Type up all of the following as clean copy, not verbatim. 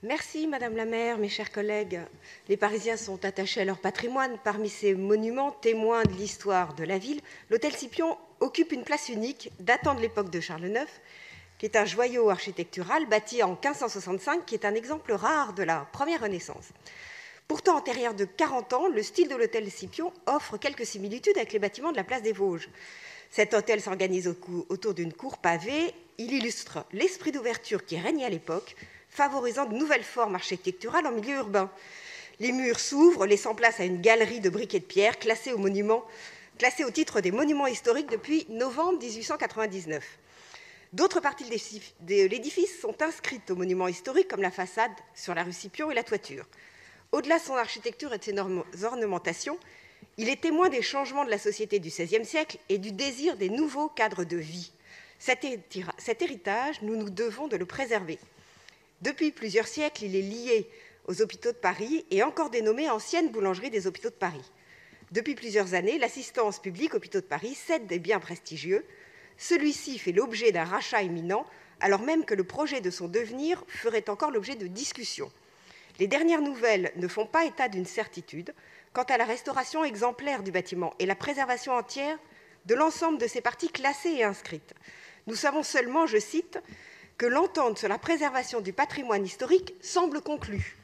Merci Madame la maire, mes chers collègues. Les Parisiens sont attachés à leur patrimoine. Parmi ces monuments témoins de l'histoire de la ville, l'hôtel Scipion occupe une place unique datant de l'époque de Charles IX, qui est un joyau architectural bâti en 1565, qui est un exemple rare de la première Renaissance. Pourtant, antérieur de 40 ans, le style de l'hôtel Scipion offre quelques similitudes avec les bâtiments de la place des Vosges. Cet hôtel s'organise autour d'une cour pavée. Il illustre l'esprit d'ouverture qui régnait à l'époque, favorisant de nouvelles formes architecturales en milieu urbain. Les murs s'ouvrent, laissant place à une galerie de briques et de pierre classée au titre des monuments historiques depuis novembre 1899. D'autres parties de l'édifice sont inscrites aux monuments historiques, comme la façade sur la rue Scipion et la toiture. Au-delà de son architecture et de ses ornementations, il est témoin des changements de la société du XVIe siècle et du désir des nouveaux cadres de vie. Cet héritage, nous nous devons de le préserver. Depuis plusieurs siècles, il est lié aux hôpitaux de Paris et encore dénommé Ancienne boulangerie des hôpitaux de Paris. Depuis plusieurs années, l'assistance publique Hôpitaux de Paris cède des biens prestigieux. Celui-ci fait l'objet d'un rachat imminent, alors même que le projet de son devenir ferait encore l'objet de discussions. Les dernières nouvelles ne font pas état d'une certitude quant à la restauration exemplaire du bâtiment et la préservation entière de l'ensemble de ses parties classées et inscrites. Nous savons seulement, je cite, que l'entente sur la préservation du patrimoine historique semble conclue.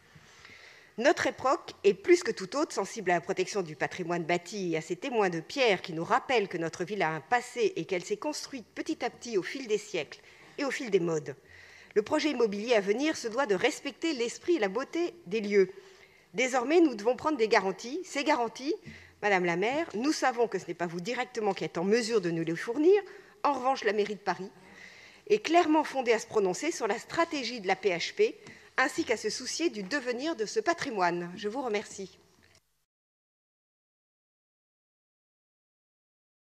Notre époque est plus que tout autre sensible à la protection du patrimoine bâti et à ces témoins de pierre qui nous rappellent que notre ville a un passé et qu'elle s'est construite petit à petit au fil des siècles et au fil des modes. Le projet immobilier à venir se doit de respecter l'esprit et la beauté des lieux. Désormais, nous devons prendre des garanties. Ces garanties, Madame la maire, nous savons que ce n'est pas vous directement qui êtes en mesure de nous les fournir. En revanche, la mairie de Paris est clairement fondée à se prononcer sur la stratégie de la PHP, ainsi qu'à se soucier du devenir de ce patrimoine. Je vous remercie.